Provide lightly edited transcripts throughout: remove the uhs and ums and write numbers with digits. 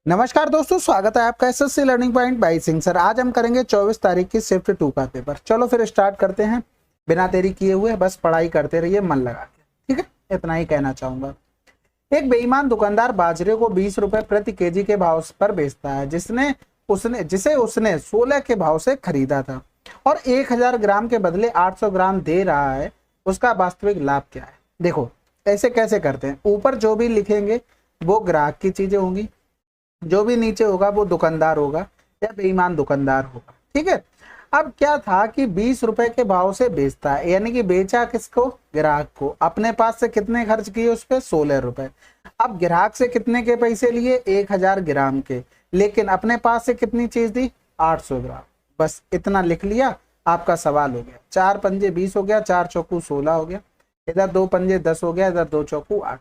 नमस्कार दोस्तों, स्वागत है आपका SSC learning point by Singh sir. आज हम करेंगे 24 तारीख की शिफ्ट 2 का पेपर। चलो फिर स्टार्ट करते हैं बिना देरी किए हुए। बस पढ़ाई करते रहिए मन लगा के, ठीक है, इतना ही कहना चाहूंगा। एक बेईमान दुकानदार बाजरे को 20 रुपए प्रति केजी के भाव पर बेचता है, जिसे उसने 16 के भाव से खरीदा था और 1000 ग्राम के बदले 800 ग्राम दे रहा है। उसका वास्तविक लाभ क्या है? देखो ऐसे कैसे करते हैं, ऊपर जो भी लिखेंगे वो ग्राहक की चीजें होंगी, जो भी नीचे होगा वो दुकानदार होगा या बेईमान दुकानदार होगा, ठीक है। अब क्या था कि 20 रुपए के भाव से बेचता है, यानी कि बेचा किसको? ग्राहक को। अपने पास से कितने खर्च किए उस पे? 16 रुपए। अब ग्राहक से कितने के पैसे लिए? 1000 ग्राम के, लेकिन अपने पास से कितनी चीज दी? 800 ग्राम। बस इतना लिख लिया, आपका सवाल हो गया। 4 पंजे 20 हो गया, 4 चौकू 16 हो गया, इधर 2 पंजे 10 हो गया, इधर 2 चौकू 8,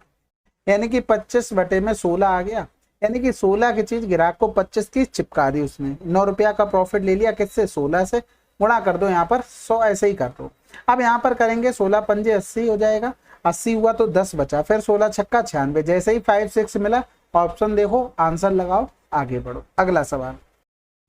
यानी कि 25 बटे में 16 आ गया। यानी कि 16 की चीज ग्राहक को 25 की चिपका दी उसने। 9 रुपया का प्रॉफिट ले लिया, किससे? 16 से। गुणा कर दो यहाँ पर 100, ऐसे ही कर दो। अब यहाँ पर करेंगे 16 पंजे 80 हो जाएगा, 80 हुआ तो 10 बचा, फिर 16 छक्का 96। जैसे ही 5 6 मिला, ऑप्शन देखो, आंसर लगाओ, आगे बढ़ो। अगला सवाल,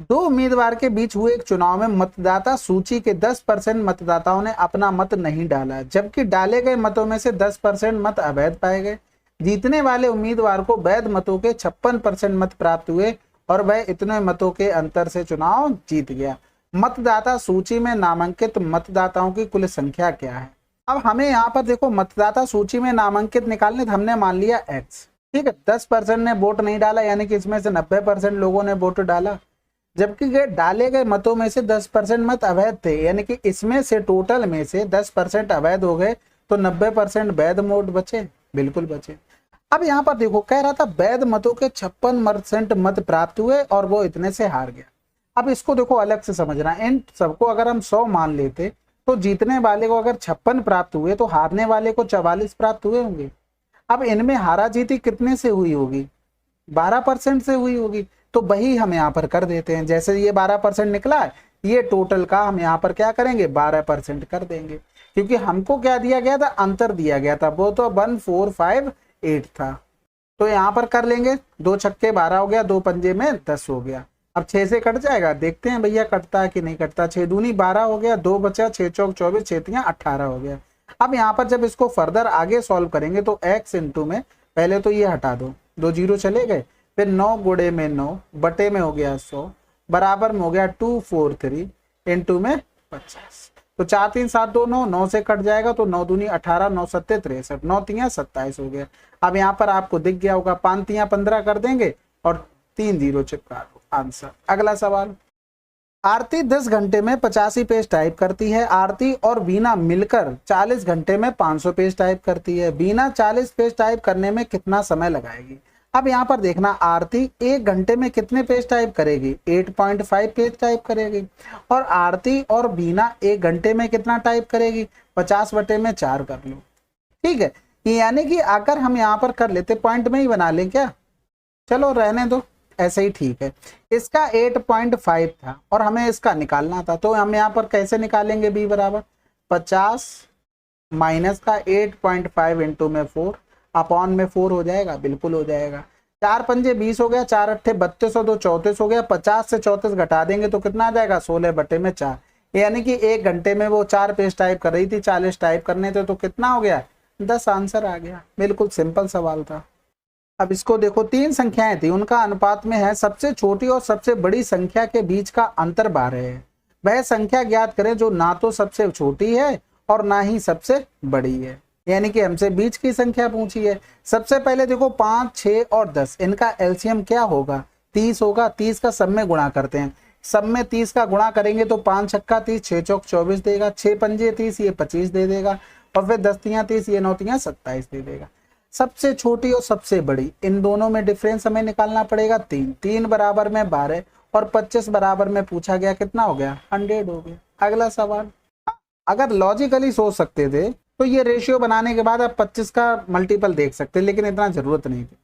दो उम्मीदवार के बीच हुए एक चुनाव में मतदाता सूची के 10% मतदाताओं ने अपना मत नहीं डाला, जबकि डाले गए मतों में से 10% मत अवैध पाए गए। जीतने वाले उम्मीदवार को वैध मतों के 56% मत प्राप्त हुए और वह इतने मतों के अंतर से चुनाव जीत गया। मतदाता सूची में नामांकित मतदाताओं की कुल संख्या क्या है? अब हमें यहाँ पर देखो, मतदाता सूची में नामांकित निकालने, तो हमने मान लिया x, ठीक है। 10% ने वोट नहीं डाला, यानी कि इसमें से 90% लोगों ने वोट डाला, जबकि डाले गए मतों में से 10% मत अवैध थे, यानी कि इसमें से टोटल में से 10% अवैध हो गए, तो 90% वैध वोट बचे, बिल्कुल बचे। अब यहाँ पर देखो, कह रहा था वैध मतों के 56% मत प्राप्त हुए और वो इतने से हार गया। अब इसको देखो अलग से समझना, इन सबको अगर हम 100 मान लेते तो जीतने वाले को अगर 56 प्राप्त हुए तो हारने वाले को 44 प्राप्त हुए होंगे। अब इनमें हारा जीती कितने से हुई होगी? 12% से हुई होगी। तो वही हम यहाँ पर कर देते हैं, जैसे ये 12% निकला है, ये टोटल का हम यहाँ पर क्या करेंगे? 12% कर देंगे, क्योंकि हमको क्या दिया गया था? अंतर दिया गया था, वो तो 1458 था। तो यहाँ पर कर लेंगे, 2 छक्के 12 हो गया, 2 पंजे में 10 हो गया। अब 6 से कट जाएगा, देखते हैं भैया कटता है कि नहीं कटता। 6 दूनी 12 हो गया, 2 बचा, 6 चौक 24, 6 तियां 18 हो गया। अब यहाँ पर जब इसको फर्दर आगे सॉल्व करेंगे तो x इंटू में, पहले तो ये हटा दो, 2 जीरो चले गए, फिर 9 गुणे में 9 बटे में हो गया 100, बराबर में हो गया 243 इंटू में 50। तो 4 3 7 2 9, 9 से कट जाएगा तो 9 दूनी 18, 9 सत्ते 63, 9 तियां 27 हो गया। अब यहाँ पर आपको दिख गया होगा, 5 तियां 15 कर देंगे और 3 जीरो चिपका दो, आंसर। अगला सवाल, आरती 10 घंटे में 85 पेज टाइप करती है। आरती और बीना मिलकर 40 घंटे में 500 पेज टाइप करती है। बीना 40 पेज टाइप करने में कितना समय लगाएगी? अब यहाँ पर देखना, आरती 1 घंटे में कितने पेज टाइप करेगी? 8.5 पेज टाइप करेगी। और आरती और बीना 1 घंटे में कितना टाइप करेगी? 50 बटे में 4 कर लो, ठीक है। यानी कि अगर हम यहाँ पर कर लेते, पॉइंट में ही बना लें क्या? चलो रहने दो, ऐसे ही ठीक है। इसका 8.5 था और हमें इसका निकालना था, तो हम यहाँ पर कैसे निकालेंगे? b बराबर 50 माइनस का 8.5 इंटू में 4 अपॉन में 4 हो जाएगा, बिल्कुल हो जाएगा। 4 पंजे 20 हो गया, 4 अट्ठे 32 और 2 34 हो गया। 50 से 34 घटा देंगे तो कितना आ जाएगा? 16 बटे में 4, यानी कि 1 घंटे में वो 4 पेज टाइप कर रही थी, 40 टाइप करने थे, तो कितना हो गया? 10, आंसर आ गया। बिल्कुल सिंपल सवाल था। अब इसको देखो, 3 संख्याएं थी, उनका अनुपात में है सबसे छोटी और सबसे बड़ी संख्या के बीच का अंतर 12 है। वह संख्या ज्ञात करें जो ना तो सबसे छोटी है और ना ही सबसे बड़ी है, यानी कि हमसे बीच की संख्या पूछी है। सबसे पहले देखो, 5 6 और 10, इनका एलसीएम क्या होगा? 30 होगा। 30 का सब में गुणा करते हैं, सब में 30 का गुणा करेंगे तो 5 छक्का 30, 6 चौक 24 देगा, 6 पंजे 30, ये 25 दे देगा, और फिर 10 तियां 30, ये 9 तियां 27 दे देगा। सबसे छोटी और सबसे बड़ी, इन दोनों में डिफरेंस हमें निकालना पड़ेगा 3। 3 बराबर में 12 और 25 बराबर में पूछा गया, कितना हो गया? 100 हो गया। अगला सवाल, अगर लॉजिकली सोच सकते थे तो ये रेशियो बनाने के बाद आप 25 का मल्टीपल देख सकते, लेकिन इतना जरूरत नहीं थी।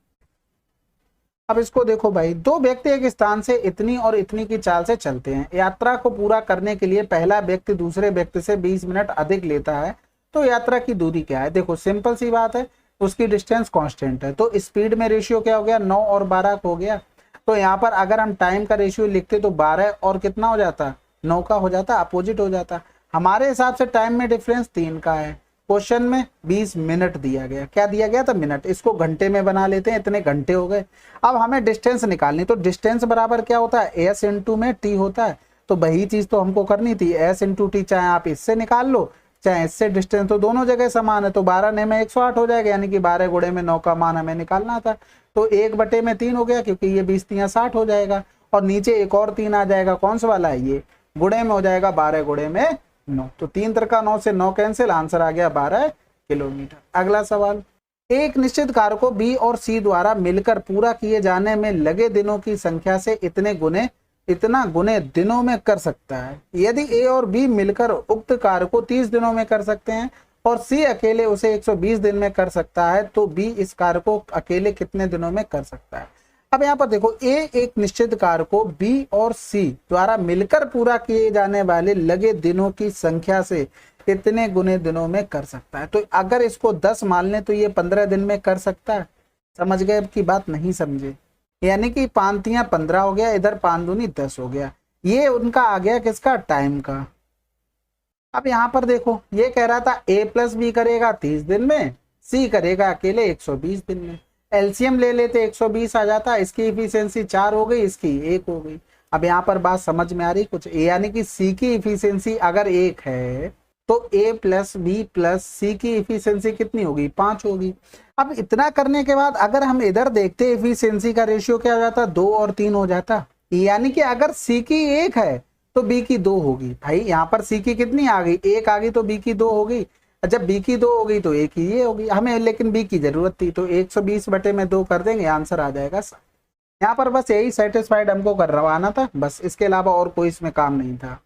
अब इसको देखो भाई, 2 व्यक्ति एक स्थान से इतनी और इतनी की चाल से चलते हैं। यात्रा को पूरा करने के लिए पहला व्यक्ति दूसरे व्यक्ति से 20 मिनट अधिक लेता है, तो यात्रा की दूरी क्या है? देखो सिंपल सी बात है, उसकी डिस्टेंस कांस्टेंट है, तो स्पीड में रेशियो क्या हो गया? 9 और 12 हो गया। तो यहाँ पर अगर हम टाइम का रेशियो लिखते तो 12 और कितना हो जाता, 9 का हो जाता, अपोजिट हो जाता। हमारे हिसाब से टाइम में डिफरेंस 3 का है। क्वेश्चन में 20 मिनट दिया गया, क्या दिया गया था, मिनट, इसको घंटे में बना लेते हैं, इतने घंटे हो गए। अब हमें डिस्टेंस निकालनी, तो डिस्टेंस बराबर क्या होता है, एस इंटू में टी होता है। तो वही चीज तो हमको करनी थी, एस इंटू टी, चाहे आप इससे निकाल लो चाहे इससे, डिस्टेंस तो दोनों जगह समान है। तो 12 ने में 108 हो जाएगा, यानी कि 12 गुणे में 9 का मान हमें निकालना था। तो 1/3 हो गया, क्योंकि ये 20 3 60 हो जाएगा। और नीचे एक और 3 आ जाएगा, कौन सा वाला है ये, गुणे में हो जाएगा 12 गुणे में 9। तो 3 3 9 से 9 कैंसिल, आंसर आ गया 12 किलोमीटर। अगला सवाल, एक निश्चित कार्य को बी और सी द्वारा मिलकर पूरा किए जाने में लगे दिनों की संख्या से इतना गुने दिनों में कर सकता है। यदि ए और बी मिलकर उक्त कार्य को 30 दिनों में कर सकते हैं और सी अकेले उसे 120 दिन में कर सकता है, तो बी इस कार्य को अकेले कितने दिनों में कर सकता है। अब यहाँ पर देखो, ए एक निश्चित कार्य को बी और सी द्वारा मिलकर पूरा किए जाने वाले लगे दिनों की संख्या से कितने गुने दिनों में कर सकता है। तो अगर इसको 10 मान लें तो ये 15 दिन में कर सकता है। समझ गए अब की बात, नहीं समझे, यानी कि 5 तियां 15 हो गया, इधर 5 दूनी 10 हो गया। ये उनका आ गया किसका, टाइम का। अब यहाँ पर देखो, ये कह रहा था ए प्लस बी करेगा 30 दिन में, सी करेगा अकेले 120 दिन में। एलसीएम ले लेते 120 आ जाता, इसकी इफिशियंसी 4 हो गई, इसकी 1 हो गई। अब यहाँ पर बात समझ में आ रही कुछ, यानी कि सी की इफिशियंसी अगर 1 है तो ए प्लस बी प्लस सी की इफिशियंसी कितनी होगी, 5 होगी। अब इतना करने के बाद अगर हम इधर देखते इफिशियंसी का रेशियो क्या हो जाता, 2 और 3 हो जाता। यानी कि अगर सी की 1 है तो बी की 2 होगी। भाई यहाँ पर सी की कितनी आ गई, 1 आ गई, तो बी की 2 हो गई। जब बी की 2 हो गई तो ए की ये होगी हमें, लेकिन बी की जरूरत थी, तो 120/2 कर देंगे, आंसर आ जाएगा। यहाँ पर बस यही सेटिस्फाइड हमको करवाना था, बस इसके अलावा और कोई इसमें काम नहीं था।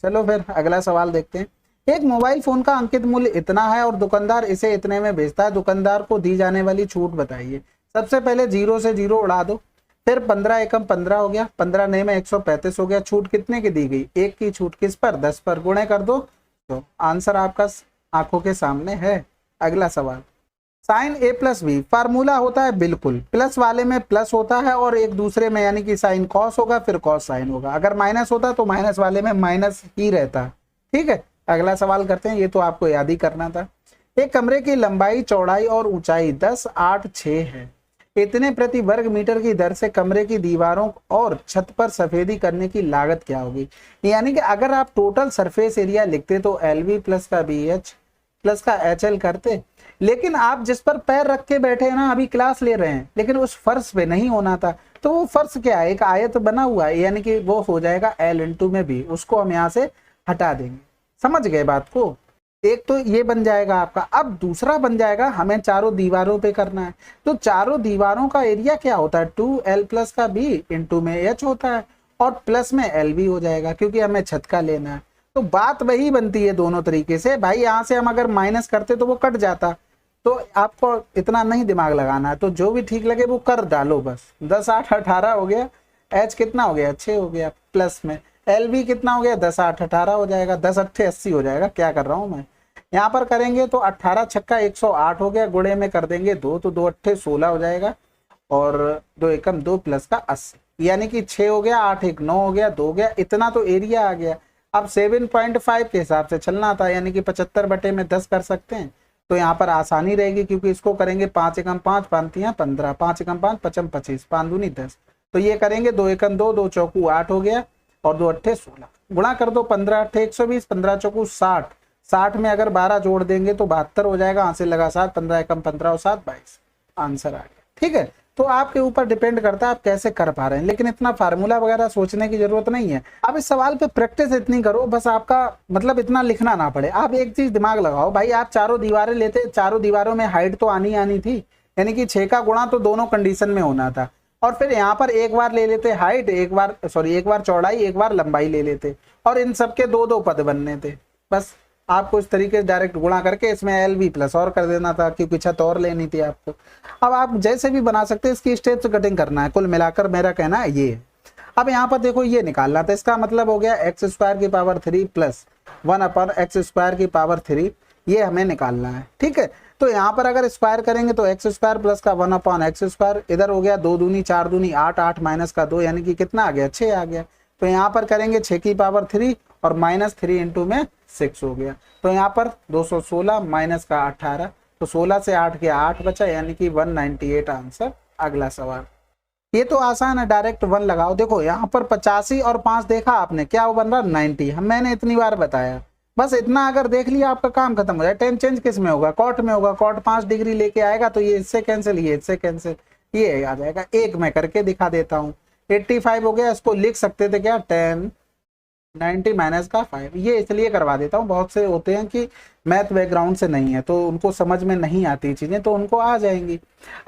चलो फिर अगला सवाल देखते हैं। एक मोबाइल फोन का अंकित मूल्य इतना है और दुकानदार इसे इतने में बेचता है, दुकानदार को दी जाने वाली छूट बताइए। सबसे पहले 0 से 0 उड़ा दो, फिर 15 एकम 15 हो गया, 15 नए में 135 हो गया। छूट कितने की दी गई, 1 की छूट, किस पर, 10 पर। गुणे कर दो, तो आंसर आपका आंखों के सामने है। अगला सवाल, साइन ए प्लस बी फार्मूला होता है, बिल्कुल प्लस वाले में प्लस होता है और एक दूसरे में, यानी कि साइन कॉस होगा फिर कॉस साइन होगा। अगर माइनस होता तो माइनस वाले में माइनस ही रहता। ठीक है, अगला सवाल करते हैं, ये तो आपको याद ही करना था। एक कमरे की लंबाई, चौड़ाई और ऊंचाई 10, 8, 6 है। इतने प्रति वर्ग मीटर की दर से कमरे की दीवारों और छत पर सफेदी करने की लागत क्या होगी। यानी कि अगर आप टोटल सरफेस एरिया लिखते तो LV प्लस का BH प्लस का HL करते, लेकिन आप जिस पर पैर रख के बैठे हैं ना, अभी क्लास ले रहे हैं, लेकिन उस फर्श पे नहीं होना था। तो वो फर्श क्या है, एक आयत बना हुआ है, यानी कि वो हो जाएगा L इंटू में B, उसको हम यहाँ से हटा देंगे। समझ गए बात को, एक तो ये बन जाएगा आपका। अब दूसरा बन जाएगा, हमें चारों दीवारों पे करना है, तो चारों दीवारों का एरिया क्या होता है, 2L प्लस का B इंटू में H होता है, और प्लस में LV हो जाएगा, क्योंकि हमें छत का लेना है। तो बात वही बनती है दोनों तरीके से। भाई यहाँ से हम अगर माइनस करते तो वो कट जाता, तो आपको इतना नहीं दिमाग लगाना है, तो जो भी ठीक लगे वो कर डालो बस। 10, 8, 18 हो गया, H कितना हो गया, 6 हो गया, प्लस में LV कितना हो गया, 10, 8, 18 हो जाएगा, 10, 8, 80 हो जाएगा। क्या कर रहा हूं मैं, यहाँ पर करेंगे तो 18 छक्का 108 हो गया, गुणे में कर देंगे 2, तो 2 8 16 हो जाएगा, और 2 एकम 2 प्लस का 80, यानी कि 6 हो गया, 8 1 9 हो गया, 2 हो गया, इतना तो एरिया आ गया। अब 7.5 के हिसाब से चलना था, यानी कि 75/10 कर सकते हैं, तो यहाँ पर आसानी रहेगी, क्योंकि इसको करेंगे 5 एकम 5 5 तियां 15, 5 एकम 5 5 25, 5 दूनी 10, तो ये करेंगे 2 एकम 2, 2 चौकू 8 हो गया, और 2 8 16, गुणा कर दो 15 8 120, 15 चौकू 60, 60 में अगर 12 जोड़ देंगे तो 72 हो जाएगा, हाथ से लगा 7, 15 एकम 15 और 7 22, आंसर आ गया। ठीक है, तो आपके ऊपर डिपेंड करता है आप कैसे कर पा रहे हैं, लेकिन इतना फार्मूला वगैरह सोचने की जरूरत नहीं है। अब इस सवाल पे प्रैक्टिस इतनी करो, बस आपका मतलब इतना लिखना ना पड़े। आप एक चीज दिमाग लगाओ, भाई आप चारों दीवारें लेते, चारों दीवारों में हाइट तो आनी थी, यानी कि 6 का गुणा तो दोनों कंडीशन में होना था, और फिर यहाँ पर एक बार ले लेते हाइट, एक बार चौड़ाई, एक बार लंबाई ले लेते, और इन सबके 2-2 पद बनने थे। बस आपको इस तरीके से डायरेक्ट गुणा करके इसमें LV प्लस और कर देना था, क्योंकि छत और लेनी थी आपको। अब आप जैसे भी बना सकते हैं, इसकी स्टेप्स कटिंग करना है, कुल मिलाकर मेरा कहना है ये। अब यहाँ पर देखो ये निकालना था, इसका मतलब हो गया x² की पावर 3 प्लस 1/x² की पावर 3, ये हमें निकालना है। ठीक है, तो यहाँ पर अगर स्क्वायर करेंगे तो एक्स स्क्वायर प्लस का 1/x², इधर हो गया 2 दूनी 4 दूनी 8, 8 माइनस का 2 यानी कि कितना आ गया 6 आ गया। तो यहाँ पर करेंगे 6 की पावर 3 और -3 इंटू में 6 हो गया। तो यहाँ पर 216 माइनस का 18, तो 16 से 8 गया 8 बचा यानी कि 198 आंसर। अगला सवाल, ये तो आसान है, डायरेक्ट 1 लगाओ। देखो यहाँ पर 85 और 5 देखा आपने, क्या वो बन रहा 90। हम मैंने इतनी बार बताया, बस इतना अगर देख लिया आपका काम खत्म हो जाए। 10 चेंज किस में होगा, कॉट में होगा। कॉट 5 डिग्री लेके आएगा तो ये इससे कैंसिल, ये इससे कैंसिल, ये आ जाएगा। एक मैं करके दिखा देता हूँ। 85 हो गया, इसको लिख सकते थे क्या 10 90 माइनस का 5। ये इसलिए करवा देता हूँ, बहुत से होते हैं कि मैथ बैकग्राउंड से नहीं है तो उनको समझ में नहीं आती चीजें, तो उनको आ जाएंगी।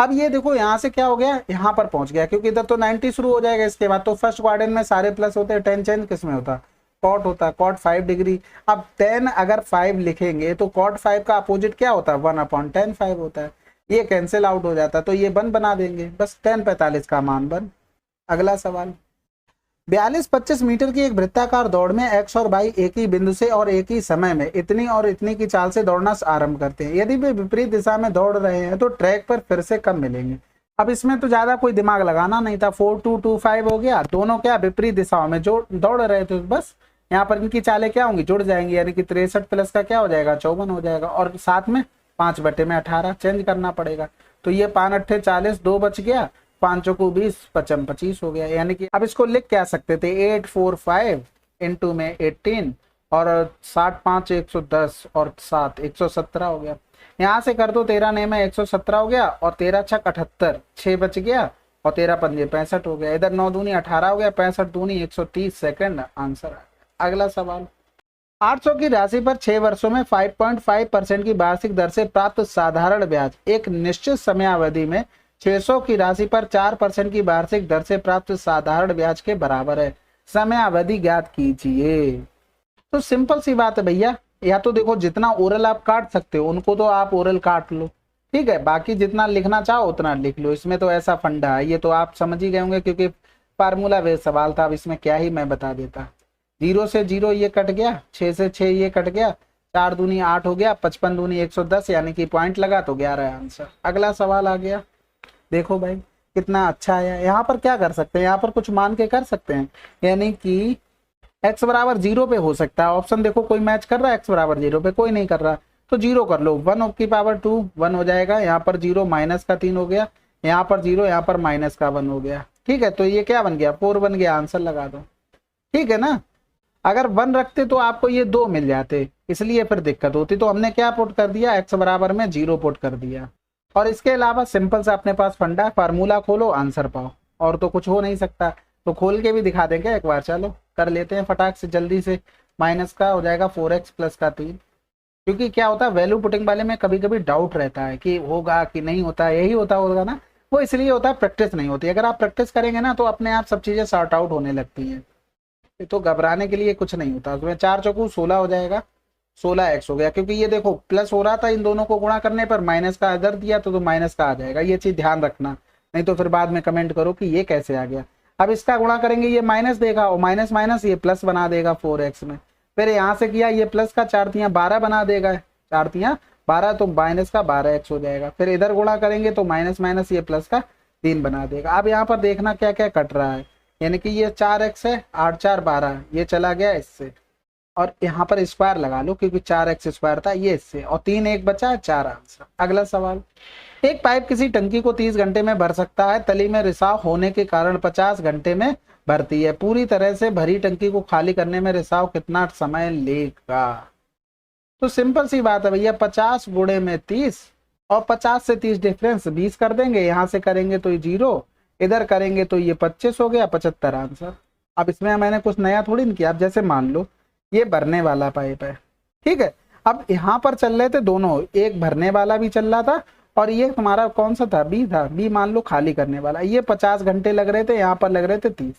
अब ये देखो यहाँ से क्या हो गया, यहाँ पर पहुंच गया, क्योंकि इधर तो 90 शुरू हो जाएगा इसके बाद। तो फर्स्ट क्वाड्रेंट में सारे प्लस होते हैं, 10 चेंज किस में होता, कॉट होता, कॉट 5 डिग्री। अब 10 अगर 5 लिखेंगे तो कॉट 5 का अपोजिट क्या होता है 1/10 5 होता है, ये कैंसिल आउट हो जाता है, तो ये 1 बना देंगे, बस 10/45 का मान 1। अगला सवाल, 42-25 मीटर की एक वृत्ताकार दौड़ में एक्स और वाई एक ही बिंदु से और एक ही समय में इतनी और इतनी की चाल से दौड़ना आरंभ करते हैं। यदि वे विपरीत दिशा में दौड़ रहे हैं तो ट्रैक पर फिर से कब मिलेंगे। अब इसमें तो ज्यादा कोई दिमाग लगाना नहीं था, 4 2 2 5 हो गया। दोनों क्या विपरीत दिशाओं में जो दौड़ रहे थे, बस यहाँ पर इनकी चालें क्या होंगी, जुड़ जाएंगी, यानी कि 63 प्लस का क्या हो जाएगा 54 हो जाएगा, और साथ में 5/18 चेंज करना पड़ेगा। तो ये 5 8 40, 2 बच गया, 5 चौको 20, 55 25 हो गया। यानी कि अब इसको लिख क्या सकते थे 845 इंटू में 18 और 60 5 110 और 7 117 हो गया। यहाँ से कर दो 13 ने में 117 हो गया और 13 छक 78, 6 बच गया और 13 पंजे 65 हो गया। इधर 9 दूनी 18 हो गया, 65 दूनी 130 सेकंड आंसर। अगला सवाल, 800 की राशि पर 6 वर्षों में 5.5% की वार्षिक दर से प्राप्त साधारण ब्याज एक निश्चित समयावधि में 600 की राशि पर 4% की वार्षिक दर से प्राप्त साधारण ब्याज के बराबर है, समयावधि ज्ञात कीजिए। तो सिंपल सी बात है भैया, या तो देखो जितना ओरल आप काट सकते हो उनको तो आप ओरल काट लो, ठीक है, बाकी जितना लिखना चाहो उतना लिख लो। इसमें तो ऐसा फंडा है, ये तो आप समझ ही गए होंगे क्योंकि फार्मूला बेस्ड सवाल था। अब इसमें क्या ही मैं बता देता, 0 से 0 ये कट गया, 6 से 6 ये कट गया, 4 दूनी 8 हो गया, 55 दूनी 110 यानी कि पॉइंट लगा तो 11 आंसर। अगला सवाल आ गया, देखो भाई कितना अच्छा है। यहाँ पर क्या कर सकते हैं, यहाँ पर कुछ मान के कर सकते हैं, यानी कि x बराबर 0 पे हो सकता है। ऑप्शन देखो कोई मैच कर रहा है, x बराबर 0 पे कोई नहीं कर रहा, तो 0 कर लो, 1 की पावर 2 1 हो जाएगा। यहाँ पर 0 माइनस का 3 हो गया, यहाँ पर 0 यहाँ पर माइनस का 1 हो गया, ठीक है। तो ये क्या बन गया 4 बन गया, आंसर लगा दो, ठीक है ना। अगर 1 रखते तो आपको ये 2 मिल जाते, इसलिए फिर दिक्कत होती। तो हमने क्या पुट कर दिया, x बराबर में 0 पुट कर दिया। और इसके अलावा सिंपल से अपने पास फंडा, फार्मूला खोलो आंसर पाओ, और तो कुछ हो नहीं सकता। तो खोल के भी दिखा देंगे एक बार, चलो कर लेते हैं फटाक से जल्दी से। माइनस का हो जाएगा 4x प्लस का 3, क्योंकि क्या होता है वैल्यू पुटिंग वाले में कभी कभी डाउट रहता है कि होगा कि नहीं होता, यही होता होगा ना, वो इसलिए होता है प्रैक्टिस नहीं होती। अगर आप प्रैक्टिस करेंगे ना तो अपने आप सब चीजें सॉर्ट आउट होने लगती हैं, तो घबराने के लिए कुछ नहीं होता। उसमें 4 चौको 16 हो जाएगा, 16x हो गया, क्योंकि ये देखो प्लस हो रहा था, इन दोनों को गुणा करने पर माइनस का इधर दिया तो माइनस का आ जाएगा। ये चीज ध्यान रखना, नहीं तो फिर बाद में कमेंट करो कि ये कैसे आ गया। अब इसका गुणा करेंगे, ये माइनस देगा और माइनस माइनस ये प्लस बना देगा 4x में। फिर यहाँ से किया ये प्लस का 4 तियां 12 बना देगा, 4 तियां 12 तो माइनस का 12x हो जाएगा। फिर इधर गुणा करेंगे तो माइनस माइनस ये प्लस का 3 बना देगा। अब यहाँ पर देखना क्या क्या कट रहा है, यानी कि ये 4x है, 8 4 12 ये चला गया इससे, और यहाँ पर स्क्वायर लगा लो क्योंकि 4x स्क्वायर था ये इससे, और 3 1 बचा है 4 आंसर। अगला सवाल, एक पाइप किसी टंकी को 30 घंटे में भर सकता है, तली में रिसाव होने के कारण 50 घंटे में भरती है। पूरी तरह से भरी टंकी को खाली करने में रिसाव कितना समय लेगा। तो सिंपल सी बात है भैया, 50 गुणे में 30 और 50 से 30 डिफरेंस 20 कर देंगे, यहाँ से करेंगे तो ये 0, इधर करेंगे तो ये 25 हो गया, 75 आंसर। अब इसमें मैंने कुछ नया थोड़ी नहीं किया। अब जैसे मान लो ये भरने वाला पाइप है, ठीक है, अब यहाँ पर चल रहे थे दोनों, एक भरने वाला भी चल रहा था और ये तुम्हारा कौन सा था, बी था, बी मान लो खाली करने वाला। ये 50 घंटे लग रहे थे, यहाँ पर लग रहे थे 30।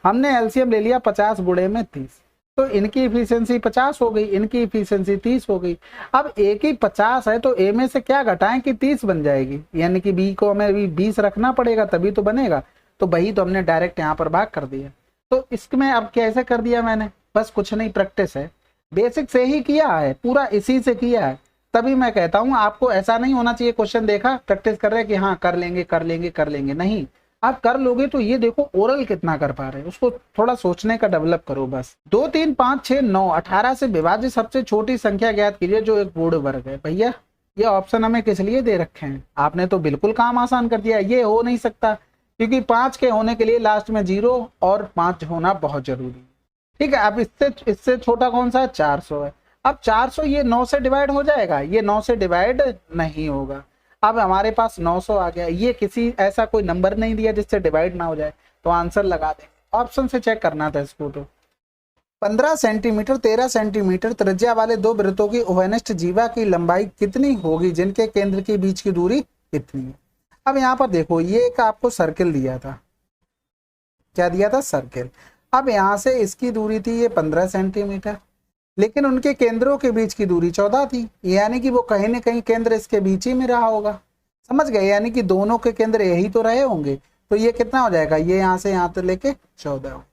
हमने एलसीएम ले लिया 50 गुणे में 30, तो इनकी इफिशियंसी 50 हो गई, इनकी इफिशियंसी 30 हो गई। अब ए की 50 है तो ए में से क्या घटाएं कि 30 बन जाएगी, यानी कि बी को हमें भी 20 रखना पड़ेगा तभी तो बनेगा। तो वही तो हमने डायरेक्ट यहाँ पर भाग कर दिया। तो इसमें अब कैसे कर दिया मैंने, बस कुछ नहीं, प्रैक्टिस है, बेसिक से ही किया है, पूरा इसी से किया है। तभी मैं कहता हूं आपको ऐसा नहीं होना चाहिए, क्वेश्चन देखा प्रैक्टिस कर रहे हैं कि हाँ कर लेंगे कर लेंगे कर लेंगे, नहीं, आप कर लोगे तो ये देखो ओरल कितना कर पा रहे हैं, उसको थोड़ा सोचने का डेवलप करो बस। 2 3 5 6 9 18 से विभाजित सबसे छोटी संख्या ज्ञात कीजिए जो एक पूर्ण वर्ग है। भैया ये ऑप्शन हमें किस लिए दे रखे हैं, आपने तो बिल्कुल काम आसान कर दिया। ये हो नहीं सकता क्योंकि 5 के होने के लिए लास्ट में 0 और 5 होना बहुत जरूरी है। ठीक है, अब इससे छोटा कौन सा है, 400 है। अब 400 ये 9 से डिवाइड हो जाएगा, ये 9 से डिवाइड नहीं होगा। अब हमारे पास 900 आ गया, ये किसी ऐसा कोई नंबर नहीं दिया जिससे डिवाइड ना हो जाए, तो आंसर लगा देंगे। ऑप्शन से चेक करना था इसको। तो 15 सेंटीमीटर 13 सेंटीमीटर त्रिज्या वाले दो वृत्तों की उभयनिष्ठ जीवा की लंबाई कितनी होगी जिनके केंद्र के बीच की दूरी कितनी है। अब यहाँ पर देखो ये एक आपको सर्किल दिया था, क्या दिया था, सर्किल। अब यहाँ से इसकी दूरी थी ये 15 सेंटीमीटर, लेकिन उनके केंद्रों के बीच की दूरी 14 थी, यानी कि वो कहीं ना कहीं केंद्र इसके बीच ही में रहा होगा, समझ गए, यानी कि दोनों के केंद्र यही तो रहे होंगे। तो ये कितना हो जाएगा, ये यहाँ से यहाँ तक लेके 14 हो।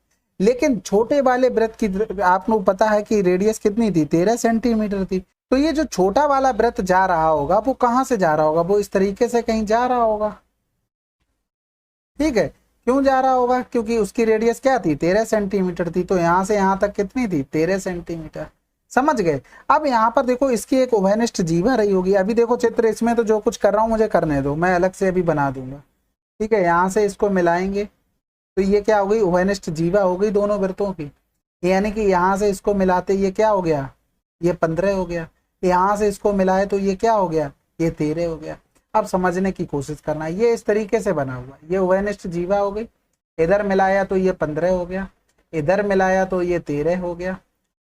लेकिन छोटे वाले वृत्त की आपको पता है कि रेडियस कितनी थी, 13 सेंटीमीटर थी। तो ये जो छोटा वाला वृत्त जा रहा होगा वो कहाँ से जा रहा होगा, वो इस तरीके से कहीं जा रहा होगा। ठीक है, क्यों जा रहा होगा, क्योंकि उसकी रेडियस क्या थी, 13 सेंटीमीटर थी। तो यहाँ से यहाँ तक कितनी थी, 13 सेंटीमीटर, समझ गए। अब यहाँ पर देखो इसकी एक उभयनिष्ठ जीवा रही होगी। अभी देखो चित्र, इसमें तो जो कुछ कर रहा हूँ मुझे करने दो, मैं अलग से अभी बना दूंगा। ठीक है, यहाँ से इसको मिलाएंगे तो ये क्या हो गई, उभयनिष्ठ जीवा हो गई दोनों वृत्तों की, यानी कि यहाँ से इसको मिलाते ये क्या हो गया, ये 15 हो गया। यहाँ से इसको मिलाए तो ये क्या हो गया, ये 13 हो गया। अब समझने की कोशिश करना, ये इस तरीके से बना हुआ, ये उभयनिष्ठ जीवा हो गई, इधर मिलाया तो ये 15 हो गया, इधर मिलाया तो ये 13 हो गया,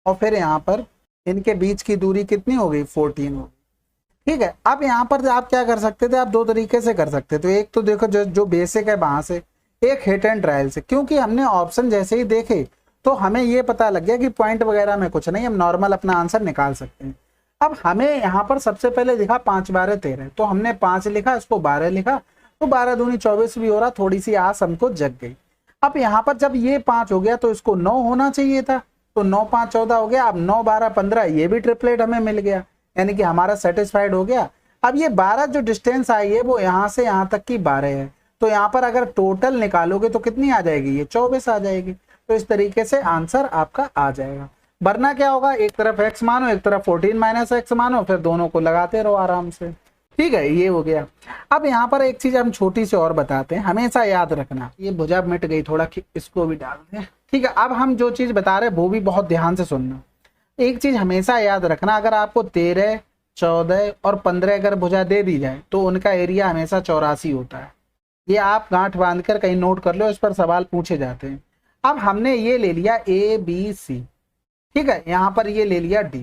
और फिर यहाँ पर इनके बीच की दूरी कितनी हो गई, 14 हो गई। ठीक है, अब यहाँ पर आप क्या कर सकते थे, आप दो तरीके से कर सकते थे। एक तो देखो जो बेसिक है वहां से, एक हिट एंड ट्रायल से, क्योंकि हमने ऑप्शन जैसे ही देखे तो हमें ये पता लग गया कि पॉइंट वगैरह में कुछ नहीं, हम नॉर्मल अपना आंसर निकाल सकते हैं। अब हमें यहाँ पर सबसे पहले लिखा 5 12 13, तो हमने 5 लिखा, इसको 12 लिखा, तो 12 दूनी 24 भी हो रहा, थोड़ी सी आस हमको जग गई। अब यहाँ पर जब ये 5 हो गया तो इसको 9 होना चाहिए था, तो 9 5 14 हो गया। अब 9 12 15 ये भी ट्रिपलेट हमें मिल गया, यानी कि हमारा सेटिस्फाइड हो गया। अब ये 12 जो डिस्टेंस आई है वो यहाँ से यहाँ तक की 12 है, तो यहाँ पर अगर टोटल निकालोगे तो कितनी आ जाएगी, ये 24 आ जाएगी। तो इस तरीके से आंसर आपका आ जाएगा। वरना क्या होगा, एक तरफ x मानो, एक तरफ 14 - x मानो, फिर दोनों को लगाते रहो आराम से। ठीक है, ये हो गया। अब यहाँ पर एक चीज हम छोटी सी और बताते हैं, हमेशा याद रखना, ये भुजा मिट गई थोड़ा, इसको भी डाल दें। ठीक है, अब हम जो चीज बता रहे हैं वो भी बहुत ध्यान से सुनना। एक चीज हमेशा याद रखना, अगर आपको 13 14 और 15 अगर भुजा दे दी जाए तो उनका एरिया हमेशा 84 होता है। ये आप गांठ बांधकर कहीं नोट कर लो, इस पर सवाल पूछे जाते हैं। अब हमने ये ले लिया ABC, ठीक है, यहाँ पर ये ले लिया D।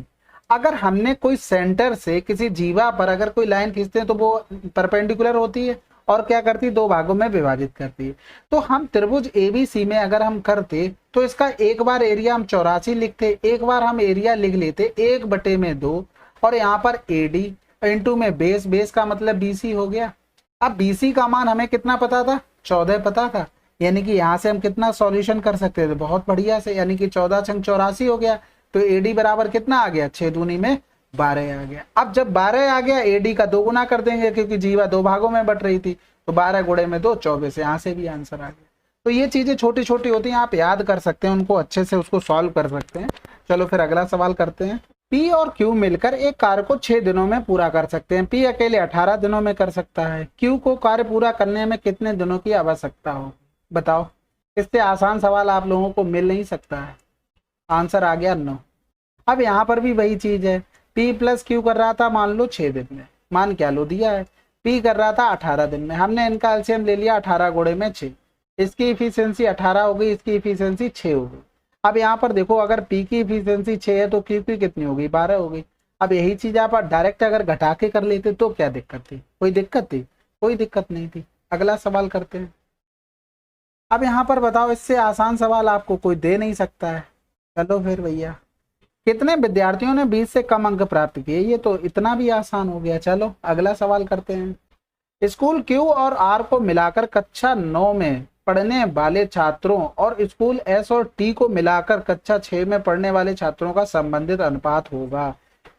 अगर हमने कोई सेंटर से किसी जीवा पर अगर कोई लाइन खींचते हैं तो वो परपेंडिकुलर होती है और क्या करती है, 2 भागों में विभाजित करती है। तो हम त्रिभुज ABC में अगर हम करते तो इसका एक बार एरिया हम 84 लिखते, एक बार हम एरिया लिख लेते 1/2, और यहाँ पर AD इंटू में बेस, बेस का मतलब BC हो गया। अब BC का मान हमें कितना पता था, 14 पता था, यानी कि यहाँ से हम कितना सॉल्यूशन कर सकते थे, बहुत बढ़िया से, यानी कि 14 छंग 84 हो गया। तो AD बराबर कितना आ गया, 6 दूनी में 12 आ गया। अब जब 12 आ गया AD का 2 गुना कर देंगे, क्योंकि जीवा 2 भागों में बट रही थी, तो 12 गुणे में 2 24, यहाँ से भी आंसर आ गया। तो ये चीजें छोटी छोटी होती हैं, आप याद कर सकते हैं उनको, अच्छे से उसको सॉल्व कर सकते हैं। चलो फिर अगला सवाल करते हैं। P और Q मिलकर एक कार्य को 6 दिनों में पूरा कर सकते हैं। P अकेले 18 दिनों में कर सकता है। Q को कार्य पूरा करने में कितने दिनों की आवश्यकता हो, बताओ। इससे आसान सवाल आप लोगों को मिल नहीं सकता है। आंसर आ गया 9। अब यहाँ पर भी वही चीज है, P प्लस Q कर रहा था मान लो 6 दिन में, मान क्या लो दिया है, P कर रहा था 18 दिन में, हमने इनका एलसीएम ले लिया 18 गुणे में 6, इसकी इफिशियंसी 18 हो गई, इसकी इफिशियंसी 6 हो गई। अब यहाँ पर देखो, अगर P की इफिशियंसी 6 है तो Q की कितनी होगी, 12 हो गई। अब यही चीज आप डायरेक्ट अगर घटा के कर लेते तो क्या दिक्कत थी, कोई दिक्कत थी, कोई दिक्कत नहीं थी। अगला सवाल करते हैं। अब यहाँ पर बताओ, इससे आसान सवाल आपको कोई दे नहीं सकता है। चलो फिर भैया, कितने विद्यार्थियों ने 20 से कम अंक प्राप्त किए, ये तो इतना भी आसान हो गया। चलो अगला सवाल करते हैं। स्कूल Q और R को मिलाकर कक्षा 9 में पढ़ने वाले छात्रों और स्कूल S और T को मिलाकर कक्षा 6 में पढ़ने वाले छात्रों का संबंधित अनुपात होगा।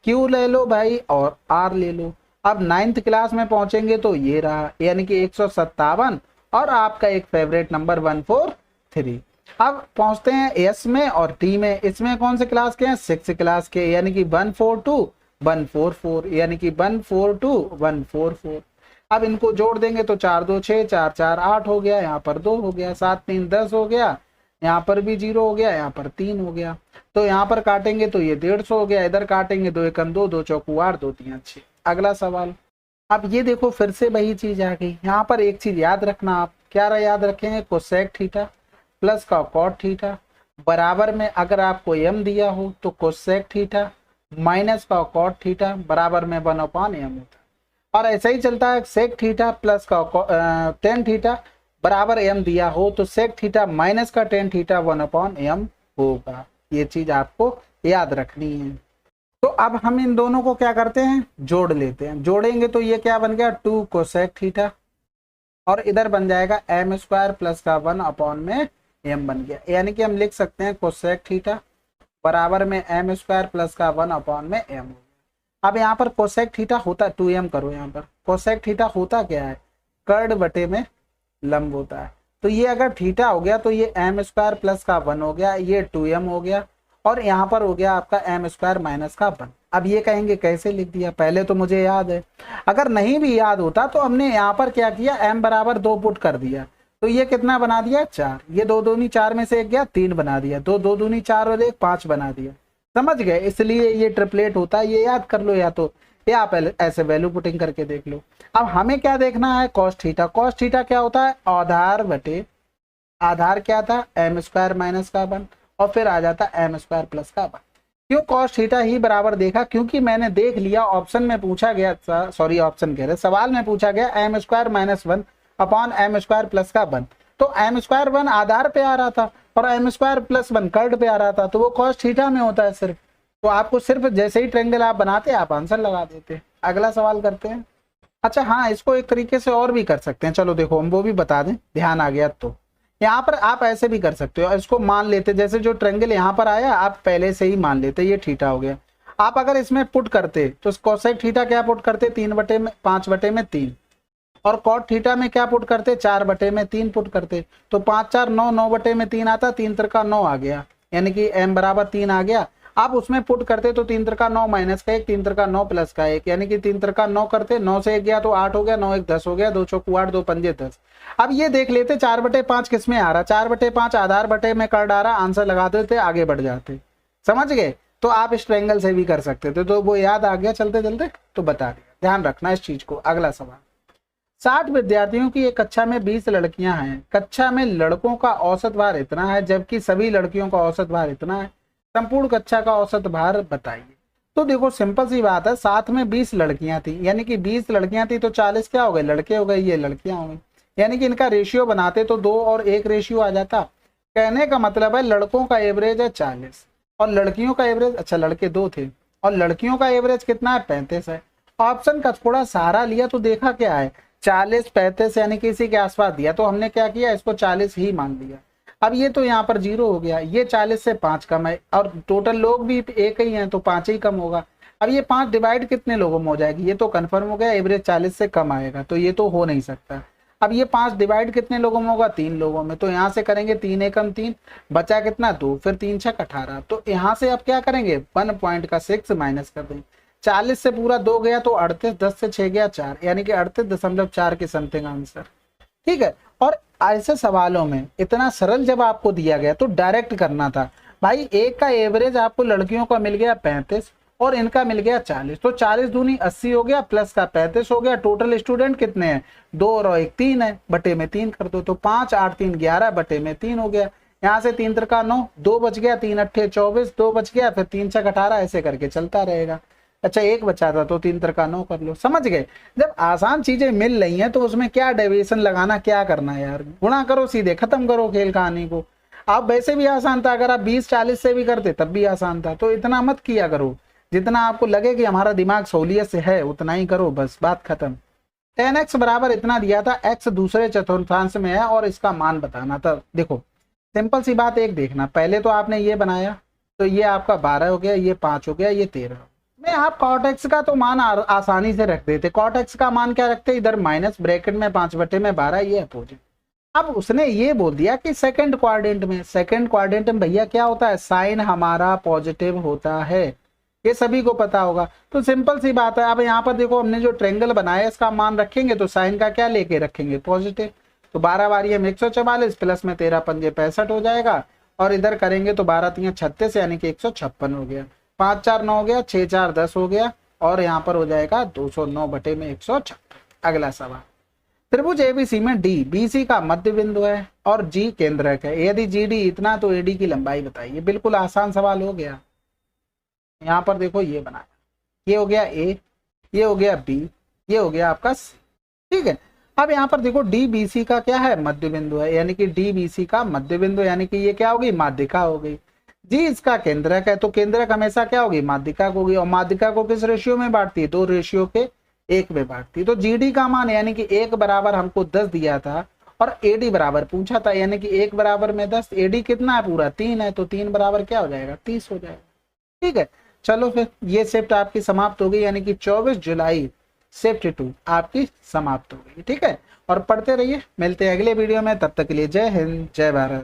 Q ले लो भाई और R ले लो। अब 9th क्लास में पहुंचेंगे तो ये रहा, यानी कि 157 और आपका एक फेवरेट नंबर 143। अब पहुंचते हैं S में और T में। इसमें कौन से क्लास के हैं? 6 क्लास के, यानी कि 142 144, यानी कि 142 144। अब इनको जोड़ देंगे तो 4 2 6, 4 4 8 हो गया, यहाँ पर 2 हो गया, 7 3 10 हो गया, यहाँ पर भी 0 हो गया, यहाँ पर 3 हो गया। तो यहाँ पर काटेंगे तो ये 150 हो गया, इधर काटेंगे 2 एकम 2, 2 चौकू 8, 2 3 6। अगला सवाल। अब ये देखो फिर से वही चीज आ गई। यहाँ पर एक चीज याद रखना, आप क्या याद रखेंगे? कोसेक थीटा प्लस का कॉट थीटा बराबर में अगर आपको m दिया हो तो कोसेक थीटा माइनस का कॉट थीटा बराबर में 1/m होता है। और ऐसा ही चलता है, सेक थीटा प्लस का टेन थीटा बराबर m दिया हो तो सेक थीटा माइनस का टेन थीटा 1/m होगा। ये चीज आपको याद रखनी है। तो अब हम इन दोनों को क्या करते हैं? जोड़ लेते हैं। जोड़ेंगे तो ये क्या बन गया? 2 कोसेक थीटा और इधर बन जाएगा m² प्लस का 1/m बन गया। यानी कि हम लिख सकते हैं कोसेक थीटा बराबर में m² प्लस का 1/m। अब यहाँ पर कोसेक थीटा होता 2m करो, यहाँ पर कोसेक थीटा होता क्या है? कर्ड बटे में लंब होता है। तो ये अगर थीटा हो गया तो ये m² प्लस का 1 हो गया, ये 2m हो गया और यहाँ पर हो गया आपका m² माइनस का 1। अब ये कहेंगे कैसे लिख दिया? पहले तो मुझे याद है, अगर नहीं भी याद होता तो हमने यहाँ पर क्या किया? m बराबर 2 पुट कर दिया तो ये कितना बना दिया? 4। ये 2 दूनी 4 में से एक गया, 3 बना दिया। 2 2 दूनी 4 और 1 5 बना दिया। समझ गए? इसलिए ये ट्रिपलेट होता है, ये याद कर लो या तो, या आप ऐसे वैल्यू पुटिंग करके देख लो। अब हमें क्या देखना है? Cos theta. कॉस थीटा क्या होता है? आधार बटे आधार क्या था? m² माइनस का 1 और फिर आ जाता m² प्लस का 1। क्यों कॉस थीटा ही बराबर देखा? क्योंकि मैंने देख लिया ऑप्शन में पूछा गया, सॉरी ऑप्शन कह रहे, सवाल में पूछा गया m² minus 1 upon m² plus का 1। तो m² 1 आधार पे आ रहा था और m² प्लस 1 कर्ड पे आ रहा था, तो वो कॉस थीटा में होता है सिर्फ। तो आपको सिर्फ जैसे ही ट्रायंगल आप बनाते आप आंसर लगा देते। अगला सवाल करते हैं। अच्छा हाँ, इसको एक तरीके से और भी कर सकते हैं। चलो देखो हम वो भी बता दें, ध्यान आ गया तो। यहाँ पर आप ऐसे भी कर सकते हो, इसको मान लेते, जैसे जो ट्रायंगल यहाँ पर आया आप पहले से ही मान लेते ये थीटा हो गया। आप अगर इसमें पुट करते तो कोसेक थीटा क्या पुट करते? 5/3 और कॉट थीटा में क्या पुट करते? 4/3 पुट करते। तो 5 4 9 9/3 आता, 3 3 9 आ गया, यानी कि m बराबर 3 आ गया। आप उसमें पुट करते तो 3 3 9 माइनस का 1, 3 3 9 प्लस का 1, यानी कि 3 3 9 करते, 9 से 1 गया तो 8 हो गया, 9 1 10 हो गया, 2 चौकू 8, 2 पंजे 10। अब ये देख लेते 4/5 किस में आ रहा? 4/5 आधार बटे में कर डाला, आंसर लगा देते, आगे बढ़ जाते। समझ गए? तो आप इस ट्रायंगल से भी कर सकते थे, तो वो याद आ गया चलते चलते तो बता दिया। ध्यान रखना इस चीज को। अगला सवाल। 60 विद्यार्थियों की एक कक्षा में 20 लड़कियां हैं। कक्षा में लड़कों का औसत भार इतना है जबकि सभी लड़कियों का औसत भार इतना है। संपूर्ण कक्षा का औसत भार बताइए। तो देखो सिंपल सी बात है, साथ में 20 लड़कियां थी, यानी कि 20 लड़कियां थी तो 40 क्या हो गए? लड़के हो गए, ये लड़कियां हो गई। यानी कि इनका रेशियो बनाते तो 2 और 1 रेशियो आ जाता। कहने का मतलब है लड़कों का एवरेज है 40 और लड़कियों का एवरेज, अच्छा लड़के 2 थे और लड़कियों का एवरेज कितना है? 35 है। ऑप्शन का थोड़ा सहारा लिया तो देखा क्या है? 40 35 यानी कि इसी के आसपास दिया, तो हमने क्या किया? इसको 40 ही मान लिया। अब ये तो यहाँ पर 0 हो गया, ये 40 से 5 कम है और टोटल लोग भी एक ही हैं तो 5 ही कम होगा। अब ये 5 डिवाइड कितने लोगों में हो जाएगी? ये तो कंफर्म हो गया एवरेज 40 से कम आएगा, तो ये तो हो नहीं सकता। अब ये 5 डिवाइड कितने लोगों में होगा? 3 लोगों में, तो यहाँ से करेंगे 3 एकम 3, बचा कितना? 2, फिर 3 6 18। तो यहाँ से अब क्या करेंगे? 1.6 माइनस कर देंगे। 40 से पूरा 2 गया तो 38, 10 से 6 गया 4, यानी कि 38.4 के समथिंग आंसर। ठीक है। और ऐसे सवालों में इतना सरल जब आपको दिया गया तो डायरेक्ट करना था भाई। एक का एवरेज आपको लड़कियों का मिल गया 35 और इनका मिल गया 40, तो 40 दूनी 80 हो गया, प्लस का 35 हो गया। टोटल स्टूडेंट कितने हैं? 2 और 1 3 है, बटे में 3 कर दो तो 5 8 3 11 बटे में 3 हो गया। यहाँ से 3 3 9, 2 बच गया, 3 8 24, 2 बच गया, फिर 3 6 18, ऐसे करके चलता रहेगा। अच्छा 1 बचा था तो 3 3 9 कर लो। समझ गए? जब आसान चीजें मिल रही हैं तो उसमें क्या डेविएशन लगाना, क्या करना है यार? गुणा करो, सीधे खत्म करो खेल कहानी को। आप वैसे भी आसान था, अगर आप 20 40 से भी करते तब भी आसान था। तो इतना मत किया करो, जितना आपको लगे कि हमारा दिमाग सहूलियत से है उतना ही करो, बस बात खत्म। 10x बराबर इतना दिया था, x दूसरे चतुर्थांश में है और इसका मान बताना था। देखो सिंपल सी बात एक देखना, पहले तो आपने ये बनाया तो ये आपका 12 हो गया, ये 5 हो गया, ये 13। मैं आप cot x का तो मान आसानी से रख देते। cot x का मान क्या रखते, इधर माइनस ब्रैकेट में 5/12 ये अपोजिट। अब उसने ये बोल दिया कि सेकंड क्वाड्रेंट में भैया क्या होता है, साइन हमारा पॉजिटिव होता है, ये सभी को पता होगा। तो सिंपल सी बात है। अब यहाँ पर देखो हमने जो ट्रेंगल बनाया इसका मान रखेंगे तो साइन का क्या लेके रखेंगे, पॉजिटिव। तो 12 बारी हम 144 प्लस में 13 पंजे 65 हो जाएगा, और इधर करेंगे तो 12 3 36 यानी कि 156 हो गया। 5 4 9 हो गया, 6 4 10 हो गया, और यहाँ पर हो जाएगा 209/156। अगला सवाल, त्रिभुज एबीसी में डी बीसी का मध्य बिंदु है और जी केंद्रक है, यदि जी डी इतना तो एडी की लंबाई बताइए। बिल्कुल आसान सवाल हो गया। यहाँ पर देखो ये बनाया, ये हो गया ए, ये हो गया बी, ये हो गया आपका सी, ठीक है। अब यहाँ पर देखो डी बीसी का क्या है, मध्य बिंदु है, यानी कि डी बीसी का मध्य बिंदु, यानी कि ये क्या होगी, माध्यिका हो गई। जी इसका केंद्रक है, तो केंद्रक हमेशा क्या होगी, माध्यिका होगी, और माध्यिका को किस रेशियो में बांटती है, 2 रेशियो के 1 में बांटती है। तो जीडी का मान यानी कि 1 बराबर हमको 10 दिया था, और एडी बराबर पूछा था, यानी कि 1 बराबर में 10, एडी कितना है पूरा 3 है, तो 3 बराबर क्या हो जाएगा, 30 हो जाएगा, ठीक है। चलो फिर ये शिफ्ट आपकी समाप्त हो गई, यानी कि 24 जुलाई शिफ्ट 2 आपकी समाप्त हो गई, ठीक है। और पढ़ते रहिए, मिलते हैं अगले वीडियो में, तब तक के लिए जय हिंद जय भारत।